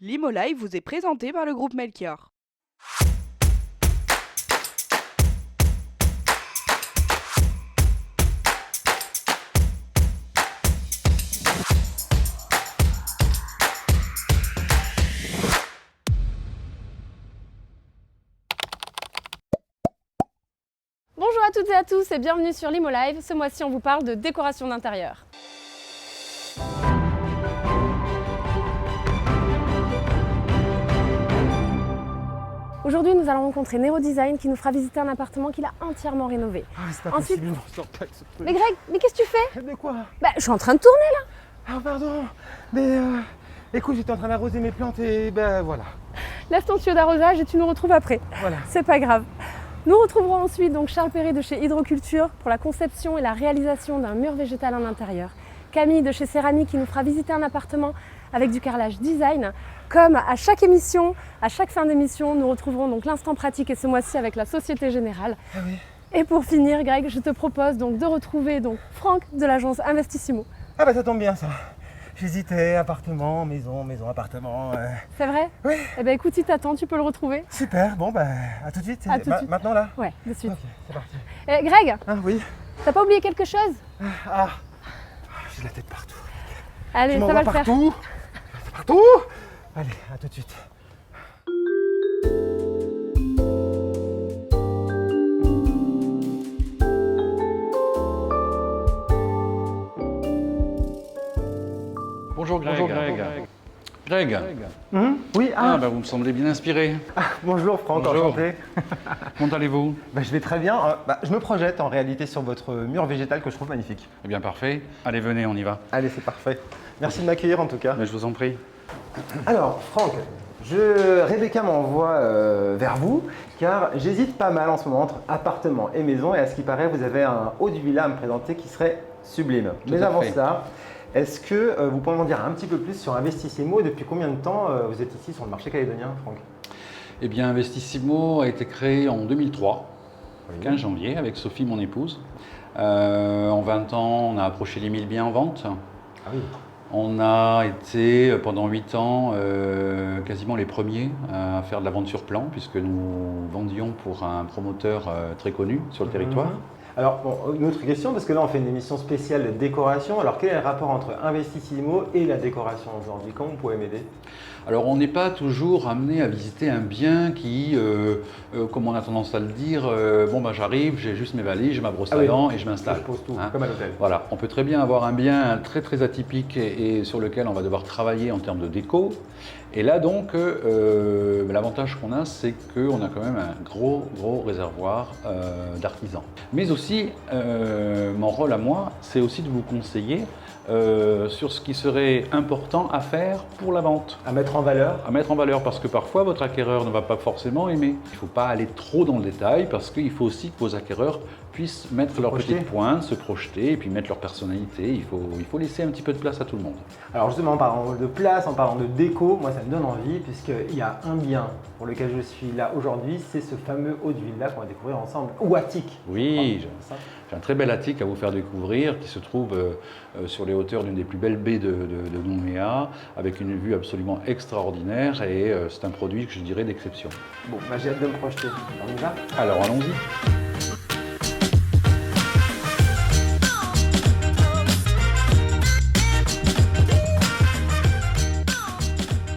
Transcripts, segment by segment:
L'Imo Live vous est présenté par le groupe Melchior. Bonjour à toutes et à tous et bienvenue sur l'Imo Live. Ce mois-ci, on vous parle de décoration d'intérieur. Aujourd'hui, nous allons rencontrer Nero Design qui nous fera visiter un appartement qu'il a entièrement rénové. Ah, mais c'est pas Ensuite- possible, non, sors pas avec ce truc. Mais Greg, mais qu'est-ce que tu fais? De quoi? Je suis en train de tourner là. Ah, pardon, mais écoute, j'étais en train d'arroser mes plantes et ben voilà. Lève ton tuyau d'arrosage et tu nous retrouves après. Voilà. C'est pas grave. Nous retrouverons ensuite donc Charles Perret de chez Hydroculture pour la conception et la réalisation d'un mur végétal en intérieur. Camille de chez Céramique qui nous fera visiter un appartement avec du carrelage design. Comme à chaque émission, à chaque fin d'émission, nous retrouverons donc l'instant pratique et ce mois-ci avec la Société Générale. Ah oui. Et pour finir, Greg, je te propose donc de retrouver donc Franck de l'agence Investissimo. Ah bah ça tombe bien ça. J'hésitais, appartement, maison, appartement. C'est vrai? Oui. Eh bien écoute, il t'attend, tu peux le retrouver. Super, bon bah à tout de suite. À tout de suite. Maintenant là? Ouais, de suite. Ok, c'est parti. Greg, Ah oui. t'as pas oublié quelque chose? Ah, j'ai la tête partout. Allez, Tu ça va m'envoies le faire. partout. Partout. Allez, à tout de suite. Bonjour Greg. Greg. Oui, Vous me semblez bien inspiré. bonjour Franck, Bonjour. enchanté. Comment allez-vous? Je vais très bien. Je me projette en réalité sur votre mur végétal que je trouve magnifique. Eh bien parfait. Allez, venez, on y va. Allez, c'est parfait. Merci de m'accueillir en tout cas. Mais je vous en prie. Alors, Franck, Rebecca m'envoie vers vous, car j'hésite pas mal en ce moment entre appartement et maison, et à ce qui paraît, vous avez un haut du villa à me présenter qui serait sublime. Mais à avant fait. cela, est-ce que vous pouvez m'en dire un petit peu plus sur Investissimo et depuis combien de temps vous êtes ici sur le marché calédonien, Franck? Eh bien, Investissimo a été créé en 2003, 15 janvier, avec Sophie, mon épouse. En 20 ans, on a approché les 1000 biens en vente. Ah oui. On a été pendant 8 ans quasiment les premiers à faire de la vente sur plan, puisque nous vendions pour un promoteur très connu sur le territoire. Alors, bon, une autre question, parce que là on fait une émission spéciale décoration. Alors, quel est le rapport entre Investissimo et la décoration aujourd'hui? Comment vous pouvez m'aider? Alors on n'est pas toujours amené à visiter un bien qui, comme on a tendance à le dire, j'arrive, j'ai juste mes valises, j'ai ma brosse à dents et je m'installe. Je pose tout, Hein. comme à l'hôtel. Voilà, on peut très bien avoir un bien très très atypique et sur lequel on va devoir travailler en termes de déco. Et là donc, l'avantage qu'on a, c'est qu'on a quand même un gros réservoir d'artisans. Mais aussi, mon rôle à moi, c'est aussi de vous conseiller sur ce qui serait important à faire pour la vente. À mettre en valeur. À mettre en valeur, parce que parfois votre acquéreur ne va pas forcément aimer. Il ne faut pas aller trop dans le détail, parce qu'il faut aussi que vos acquéreurs puissent mettre leur projeter. petite pointe, se projeter et puis mettre leur personnalité. Il faut laisser un petit peu de place à tout le monde. Alors justement, en parlant de place, en parlant de déco, moi ça me donne envie puisqu'il y a un bien pour lequel je suis là aujourd'hui, c'est ce fameux haut de villa qu'on va découvrir ensemble, ou attique. Oui, Ça. j'ai un très bel attique à vous faire découvrir qui se trouve sur les hauteurs d'une des plus belles baies de Nouméa, avec une vue absolument extraordinaire et c'est un produit que je dirais d'exception. Bon, j'ai hâte de me projeter. On y va? Alors allons-y.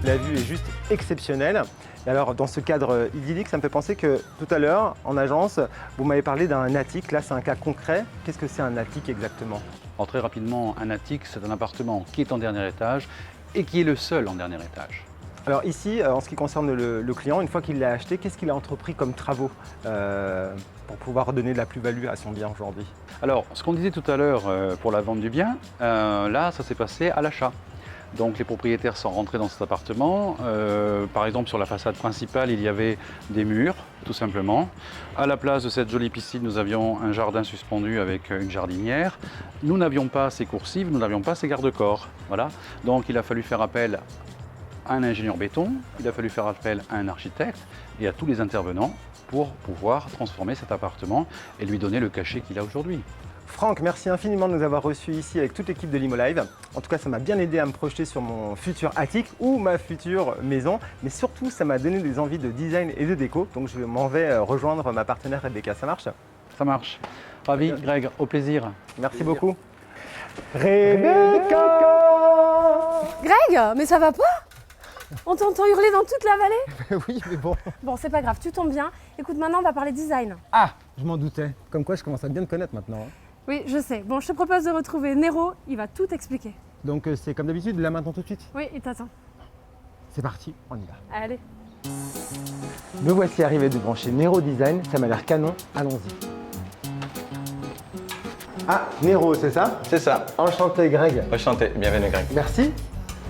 La vue est juste exceptionnelle. Et alors dans ce cadre idyllique, ça me fait penser que tout à l'heure, en agence, vous m'avez parlé d'un attique. Là, c'est un cas concret. Qu'est-ce que c'est un attique exactement? Alors très rapidement, un attique, c'est un appartement qui est en dernier étage et qui est le seul en dernier étage. Alors ici, en ce qui concerne le client, une fois qu'il l'a acheté, qu'est-ce qu'il a entrepris comme travaux pour pouvoir donner de la plus-value à son bien aujourd'hui? Alors, ce qu'on disait tout à l'heure pour la vente du bien, là, ça s'est passé à l'achat. Donc les propriétaires sont rentrés dans cet appartement. Par exemple, sur la façade principale, il y avait des murs, tout simplement. À la place de cette jolie piscine, nous avions un jardin suspendu avec une jardinière. Nous n'avions pas ces coursives, nous n'avions pas ces garde-corps. Voilà. Donc il a fallu faire appel à un ingénieur béton, il a fallu faire appel à un architecte et à tous les intervenants pour pouvoir transformer cet appartement et lui donner le cachet qu'il a aujourd'hui. Franck, merci infiniment de nous avoir reçus ici avec toute l'équipe de Limo Live. En tout cas, ça m'a bien aidé à me projeter sur mon futur attique ou ma future maison. Mais surtout, ça m'a donné des envies de design et de déco. Donc, je m'en vais rejoindre ma partenaire Rebecca. Ça marche? Ça marche. Ravi, Greg, au plaisir. Merci beaucoup. Rebecca! Greg, mais ça va pas? On t'entend hurler dans toute la vallée? Oui, mais bon. Bon, c'est pas grave, tu tombes bien. Écoute, maintenant, on va parler design. Ah, je m'en doutais. Comme quoi, je commence à bien te connaître maintenant. Hein. Oui, je sais. Bon, je te propose de retrouver Nero, il va tout expliquer. Donc, c'est comme d'habitude, là maintenant tout de suite? Oui, il t'attend. C'est parti, on y va. Allez. Me voici arrivé devant chez Nero Design, ça m'a l'air canon, allons-y. Ah, Nero, c'est ça? C'est ça. Enchanté Greg. Enchanté, bienvenue Greg. Merci.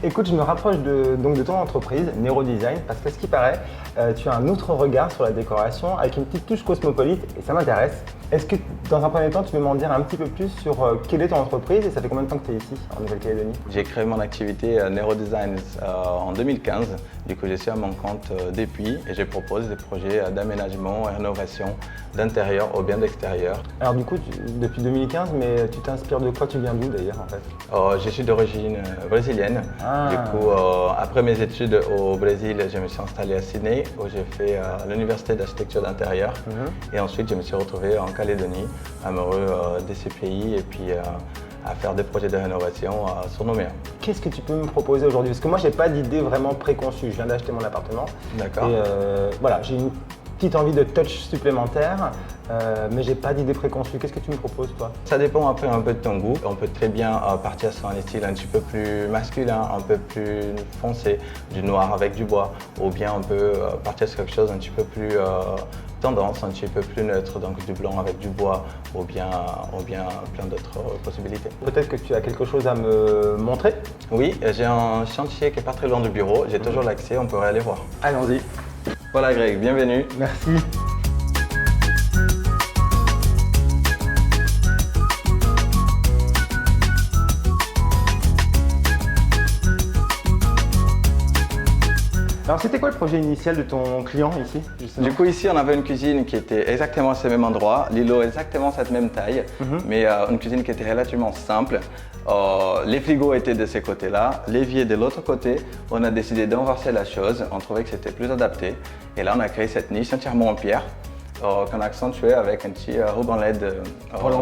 Écoute, je me rapproche donc de ton entreprise, Nero Design, parce que ce qui paraît, tu as un autre regard sur la décoration avec une petite touche cosmopolite et ça m'intéresse. Est-ce que dans un premier temps, tu peux m'en dire un petit peu plus sur quelle est ton entreprise et ça fait combien de temps que tu es ici en Nouvelle-Calédonie? J'ai créé mon activité Nero Design en 2015. Du coup, je suis à mon compte depuis et je propose des projets d'aménagement et rénovation d'intérieur ou bien d'extérieur. Alors du coup, depuis 2015, mais tu t'inspires de quoi? Tu viens d'où d'ailleurs en fait? Je suis d'origine brésilienne. Ah. Du coup, après mes études au Brésil, je me suis installé à Sydney où j'ai fait l'université d'architecture d'intérieur. Et ensuite, je me suis retrouvé en Calédonie, amoureux de ces pays et puis à faire des projets de rénovation sur nos mers. Qu'est-ce que tu peux me proposer aujourd'hui? Parce que moi, j'ai pas d'idée vraiment préconçue. Je viens d'acheter mon appartement. D'accord. Et voilà, j'ai une petite envie de touch supplémentaire, mais j'ai pas d'idée préconçue. Qu'est-ce que tu me proposes, toi? Ça dépend après un peu de ton goût. On peut très bien partir sur un style un petit peu plus masculin, un peu plus foncé, du noir avec du bois, ou bien on peut partir sur quelque chose un petit peu plus tendance, un petit peu plus neutre, donc du blanc avec du bois, ou bien plein d'autres possibilités. Peut-être que tu as quelque chose à me montrer? Oui, j'ai un chantier qui est pas très loin du bureau. J'ai toujours l'accès, on pourrait aller voir. Allons-y. Voilà Greg, bienvenue. Merci. Alors c'était quoi le projet initial de ton client ici justement? Du coup ici on avait une cuisine qui était exactement à ce même endroit, l'îlot exactement cette même taille, mais une cuisine qui était relativement simple. Les frigos étaient de ce côté-là, l'évier de l'autre côté. On a décidé d'inverser la chose, on trouvait que c'était plus adapté. Et là on a créé cette niche entièrement en pierre qu'on a accentué avec un petit ruban LED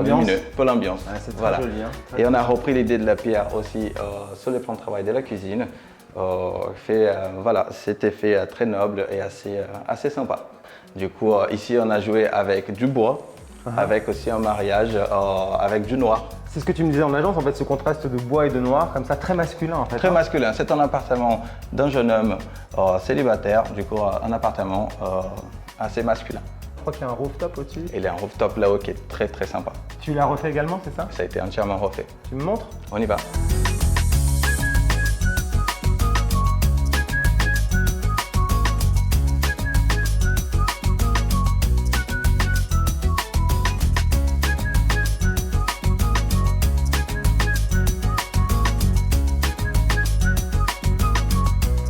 lumineux pour l'ambiance. Ah, c'est très voilà. joli. Hein. Et on a repris l'idée de la pierre aussi sur le plan de travail de la cuisine. Voilà, c'était fait très noble et assez sympa. Du coup, ici, on a joué avec du bois, avec aussi un mariage avec du noir. C'est ce que tu me disais en agence, en fait, ce contraste de bois et de noir, comme ça, très masculin en fait. Très masculin. C'est un appartement d'un jeune homme célibataire, du coup, un appartement assez masculin. Je crois qu'il y a un rooftop au-dessus. Il y a un rooftop là-haut qui est très très sympa. Tu l'as refait également, c'est ça? Ça a été entièrement refait. Tu me montres? On y va.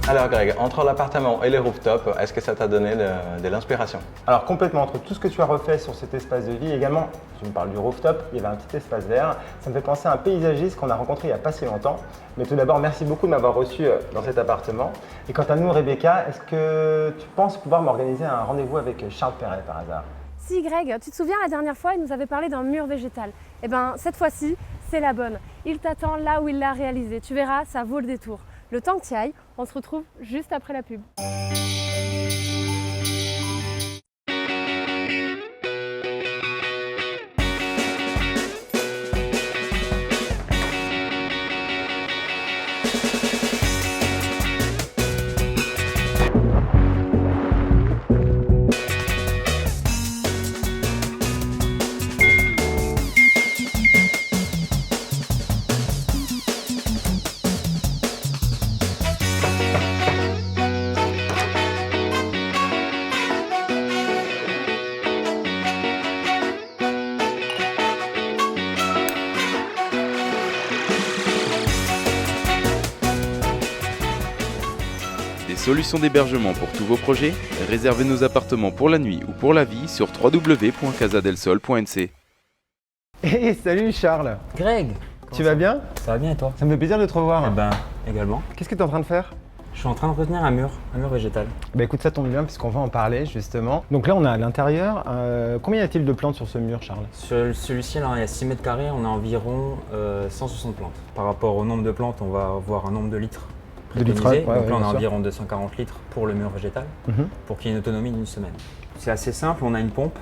Alors Greg, entre l'appartement et les rooftops, est-ce que ça t'a donné de l'inspiration? Alors complètement, entre tout ce que tu as refait sur cet espace de vie, également, tu me parles du rooftop, il y avait un petit espace vert, ça me fait penser à un paysagiste qu'on a rencontré il n'y a pas si longtemps. Mais tout d'abord, merci beaucoup de m'avoir reçu dans cet appartement. Et quant à nous, Rebecca, est-ce que tu penses pouvoir m'organiser un rendez-vous avec Charles Perret par hasard? Si Greg, tu te souviens la dernière fois, il nous avait parlé d'un mur végétal. Eh bien, cette fois-ci, c'est la bonne. Il t'attend là où il l'a réalisé. Tu verras, ça vaut le détour. Le temps que tu y ailles, on se retrouve juste après la pub. Solutions d'hébergement pour tous vos projets, réservez nos appartements pour la nuit ou pour la vie sur www.casadelsol.nc. Hey, salut Charles. Greg, Tu vas bien? ça va bien et toi? Ça me fait plaisir de te revoir. Eh ben, également. Qu'est-ce que tu es en train de faire? Je suis en train de retenir un mur végétal. Bah écoute, ça tombe bien puisqu'on va en parler justement. Donc là, on est à l'intérieur. Combien y a-t-il de plantes sur ce mur, Charles? Sur celui-ci, là, il y a 6 mètres carrés, on a environ 160 plantes. Par rapport au nombre de plantes, on va avoir un nombre de litres De litres, préconisé. ouais, Donc ouais, là, on bien a sûr. environ 240 litres pour le mur végétal, pour qu'il y ait une autonomie d'une semaine. C'est assez simple, on a une pompe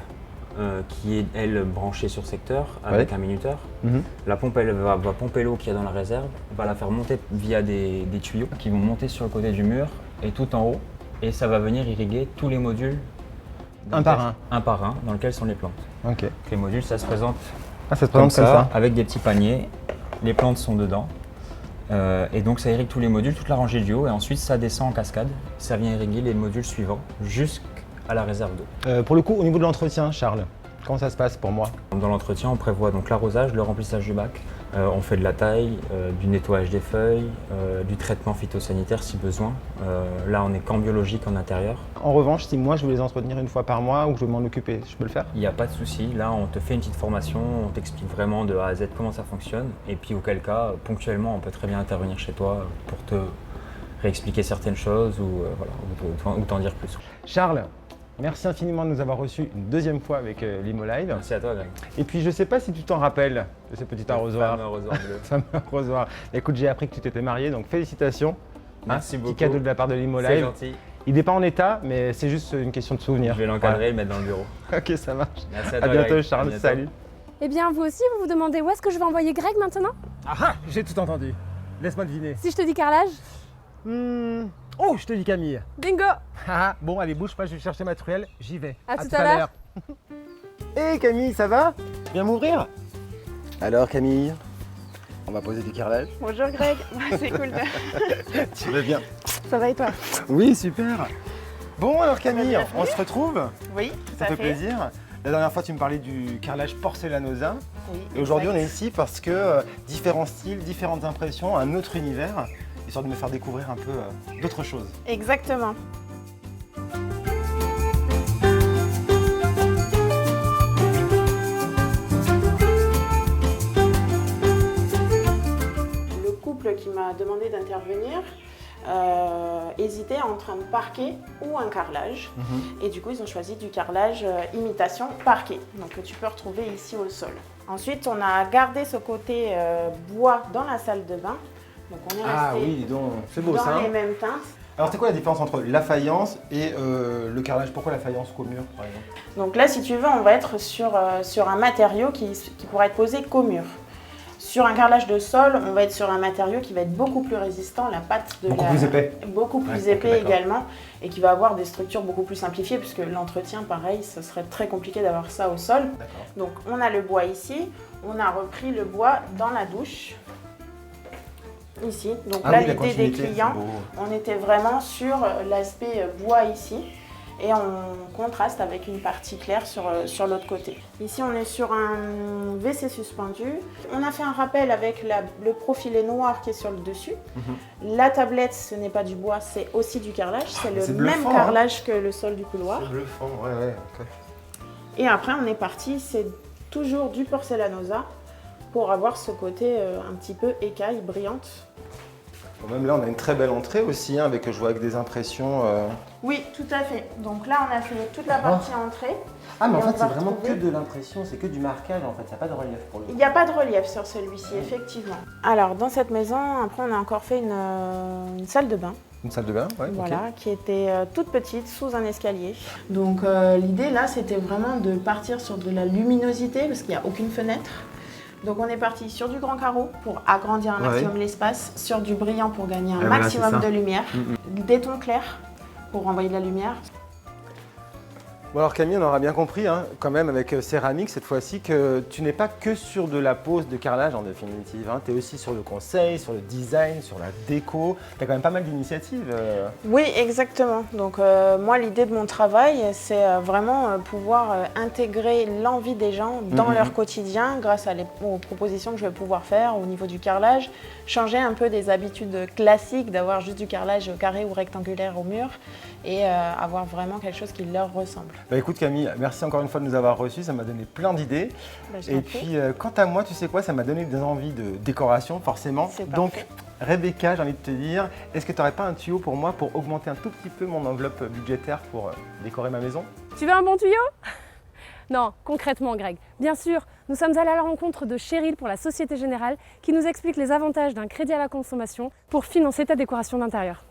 qui est, elle, branchée sur secteur avec un minuteur. La pompe, elle va pomper l'eau qu'il y a dans la réserve, va la faire monter via des tuyaux qui vont monter sur le côté du mur et tout en haut. Et ça va venir irriguer tous les modules. Un par Un par un, dans lesquels sont les plantes. Ok. Donc les modules, ça se présente Ah, ça se présente comme ça. avec des petits paniers. Les plantes sont dedans. Et donc ça irrigue tous les modules, toute la rangée du haut. Et ensuite, ça descend en cascade. Ça vient irriguer les modules suivants jusqu'à la réserve d'eau. Pour le coup, au niveau de l'entretien, Charles, comment ça se passe pour moi? Dans l'entretien, on prévoit donc l'arrosage, le remplissage du bac. On fait de la taille, du nettoyage des feuilles, du traitement phytosanitaire si besoin. Là, on est qu'en biologique en intérieur. En revanche, si moi je veux les entretenir une fois par mois ou que je veux m'en occuper, je peux le faire? Il n'y a pas de souci. Là, on te fait une petite formation, on t'explique vraiment de A à Z comment ça fonctionne. Et puis, auquel cas, ponctuellement, on peut très bien intervenir chez toi pour te réexpliquer certaines choses ou, ou t'en dire plus. Charles, merci infiniment de nous avoir reçus une deuxième fois avec Limo Live. Merci à toi, Greg. Et puis je sais pas si tu t'en rappelles de ce petit arrosoir. Fameux arrosoir bleu. Fameux arrosoir. Écoute, j'ai appris que tu t'étais marié, donc félicitations. Merci beaucoup. Petit cadeau de la part de Limo C'est Live. gentil. Il n'est pas en état, mais c'est juste une question de souvenir. Je vais l'encadrer et le mettre dans le bureau. Voilà. Ok, ça marche. Merci À toi, bientôt, Greg. Charles. À bientôt. Salut. Eh bien, vous aussi, vous vous demandez où est-ce que je vais envoyer Greg maintenant? Ah, j'ai tout entendu. Laisse-moi deviner. Si je te dis carrelage? Oh, je te dis Camille. Bingo! Ah, bon, allez, bouge pas, je vais chercher ma truelle. J'y vais. À tout à l'heure. Hé Camille, ça va? Viens m'ouvrir. Alors Camille, on va poser du carrelage. Bonjour Greg, c'est cool. Tu vas bien? Ça va et toi? Oui, super. Bon alors Camille, on se retrouve. Oui, Ça fait plaisir. La dernière fois, tu me parlais du carrelage porcelainosa. Oui, Et aujourd'hui, on exact. est ici parce que différents styles, différentes impressions, un autre univers, histoire de me faire découvrir un peu d'autres choses. Exactement. Le couple qui m'a demandé d'intervenir hésitait entre un parquet ou un carrelage. Et du coup, ils ont choisi du carrelage imitation parquet, donc que tu peux retrouver ici au sol. Ensuite, on a gardé ce côté bois dans la salle de bain. Donc on est Ah resté oui, donc c'est beau dans ça. les mêmes teintes. Alors c'est quoi la différence entre la faïence et le carrelage? Pourquoi la faïence qu'au mur par exemple? Donc là, si tu veux, on va être sur un matériau qui pourra être posé qu'au mur. Sur un carrelage de sol, on va être sur un matériau qui va être beaucoup plus résistant, la pâte de Beaucoup plus épais. Beaucoup plus Ouais, épais ok, d'accord. également, et qui va avoir des structures beaucoup plus simplifiées, puisque l'entretien, pareil, ce serait très compliqué d'avoir ça au sol. D'accord. Donc on a le bois ici, on a repris le bois dans la douche, ici. Donc Ah là, oui, la l'idée des continuité, clients, c'est beau. on était vraiment sur l'aspect bois ici, et on contraste avec une partie claire sur l'autre côté. Ici, on est sur un WC suspendu. On a fait un rappel avec le profilet noir qui est sur le dessus. La tablette, ce n'est pas du bois, c'est aussi du carrelage. C'est le c'est même bluffant, carrelage que le sol du couloir. C'est bluffant, ouais, ok. Et après, on est parti, c'est toujours du porcelainosa pour avoir ce côté un petit peu écaille, brillante. Bon, même là, on a une très belle entrée aussi, hein, avec, je vois avec des impressions. Oui, tout à fait. Donc là, on a fait toute la partie entrée. Ah, mais en Et on fait, va c'est vraiment que retrouver- de l'impression, c'est que du marquage en fait, ça n'a pas de relief pour le coup. Il n'y a pas de relief sur celui-ci, effectivement. Alors, dans cette maison, après, on a encore fait une salle de bain, Une salle de bain, ouais, voilà, ok. qui était toute petite, sous un escalier. Donc, l'idée, là, c'était vraiment de partir sur de la luminosité, parce qu'il n'y a aucune fenêtre. Donc, on est parti sur du grand carreau pour agrandir un Ouais. maximum l'espace, sur du brillant pour gagner un Et voilà, maximum c'est ça. de lumière, des tons clairs pour envoyer de la lumière. Bon alors Camille, on aura bien compris, hein, quand même avec Céramique cette fois-ci, que tu n'es pas que sur de la pose de carrelage en définitive. Hein. Tu es aussi sur le conseil, sur le design, sur la déco. Tu as quand même pas mal d'initiatives. Oui, exactement. Donc moi, l'idée de mon travail, c'est vraiment pouvoir intégrer l'envie des gens dans leur quotidien grâce aux propositions que je vais pouvoir faire au niveau du carrelage, changer un peu des habitudes classiques d'avoir juste du carrelage carré ou rectangulaire au mur et avoir vraiment quelque chose qui leur ressemble. Bah écoute Camille, merci encore une fois de nous avoir reçus, ça m'a donné plein d'idées. Bah, je Et t'en prie. puis quant à moi, tu sais quoi, ça m'a donné des envies de décoration forcément. C'est Donc parfait. Rebecca, j'ai envie de te dire, est-ce que tu n'aurais pas un tuyau pour moi pour augmenter un tout petit peu mon enveloppe budgétaire pour décorer ma maison? Tu veux un bon tuyau? Non, concrètement Greg. Bien sûr, nous sommes allés à la rencontre de Cheryl pour la Société Générale qui nous explique les avantages d'un crédit à la consommation pour financer ta décoration d'intérieur.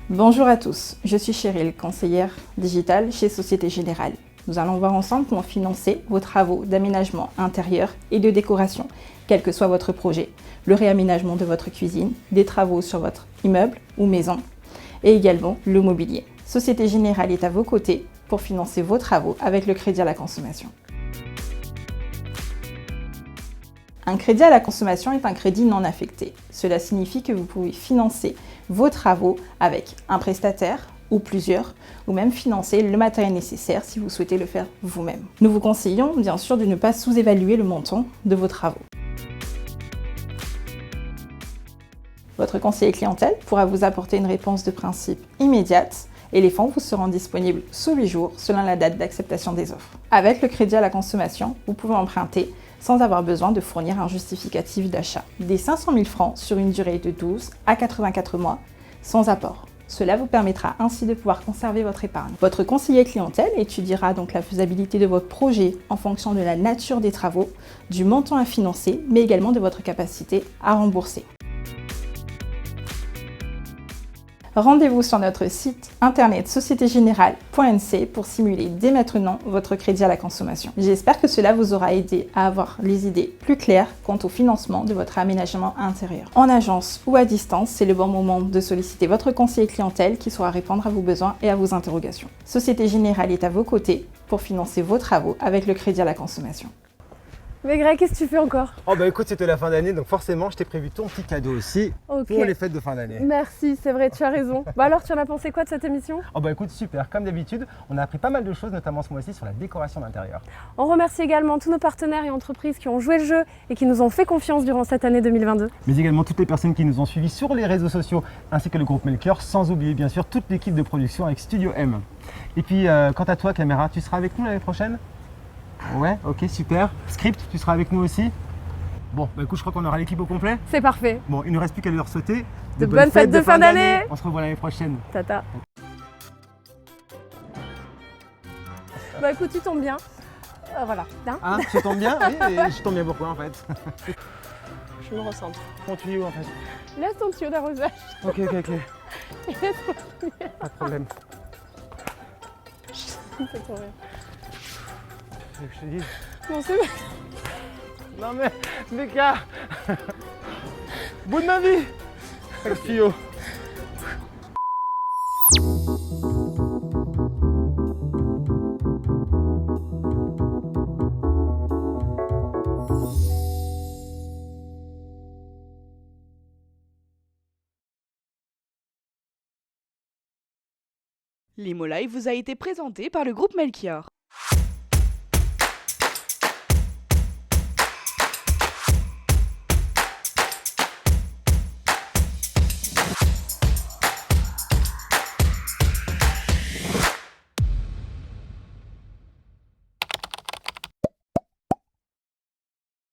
Bonjour à tous, je suis Cheryl, conseillère digitale chez Société Générale. Nous allons voir ensemble comment financer vos travaux d'aménagement intérieur et de décoration, quel que soit votre projet, le réaménagement de votre cuisine, des travaux sur votre immeuble ou maison, et également le mobilier. Société Générale est à vos côtés pour financer vos travaux avec le crédit à la consommation. Un crédit à la consommation est un crédit non affecté. Cela signifie que vous pouvez financer vos travaux avec un prestataire ou plusieurs, ou même financer le matériel nécessaire si vous souhaitez le faire vous-même. Nous vous conseillons bien sûr de ne pas sous-évaluer le montant de vos travaux. Votre conseiller clientèle pourra vous apporter une réponse de principe immédiate et les fonds vous seront disponibles sous 8 jours selon la date d'acceptation des offres. Avec le crédit à la consommation, vous pouvez emprunter sans avoir besoin de fournir un justificatif d'achat. Des 500 000 francs sur une durée de 12 à 84 mois sans apport. Cela vous permettra ainsi de pouvoir conserver votre épargne. Votre conseiller clientèle étudiera donc la faisabilité de votre projet en fonction de la nature des travaux, du montant à financer, mais également de votre capacité à rembourser. Rendez-vous sur notre site internet sociétégénérale.nc pour simuler dès maintenant votre crédit à la consommation. J'espère que cela vous aura aidé à avoir les idées plus claires quant au financement de votre aménagement intérieur. En agence ou à distance, c'est le bon moment de solliciter votre conseiller clientèle qui saura répondre à vos besoins et à vos interrogations. Société Générale est à vos côtés pour financer vos travaux avec le crédit à la consommation. Mais Greg, qu'est-ce que tu fais encore? Oh bah écoute, c'était la fin d'année, donc forcément je t'ai prévu ton petit cadeau aussi Ok. pour les fêtes de fin d'année. Merci, c'est vrai, tu as raison. Bah alors, tu en as pensé quoi de cette émission? Oh bah écoute, super, comme d'habitude, on a appris pas mal de choses, notamment ce mois-ci sur la décoration d'intérieur. On remercie également tous nos partenaires et entreprises qui ont joué le jeu et qui nous ont fait confiance durant cette année 2022. Mais également toutes les personnes qui nous ont suivis sur les réseaux sociaux, ainsi que le groupe Melchior, sans oublier bien sûr toute l'équipe de production avec Studio M. Et puis quant à toi caméra, tu seras avec nous l'année prochaine? Ouais, ok, super. Script, tu seras avec nous aussi? Bon, bah écoute, je crois qu'on aura l'équipe au complet. C'est parfait. Bon, il ne reste plus qu'à leur souhaiter De bonnes fêtes de fin d'année. On se revoit l'année prochaine. Tata. Bah écoute, tu tombes bien. Voilà. Hein, Ah, tu tombes bien? Oui, et je tombe bien pourquoi en fait? je me recentre. Ton tuyau en fait. Laisse ton tuyau d'arrosage. Ok, ok, ok. Laisse-moi Pas de problème. me faire ton rire. Tu veux que je te dise? Non, c'est vrai. Non mais, Becca. Bout de ma vie avec ce tuyau. L'Imo Live vous a été présenté par le groupe Melchior.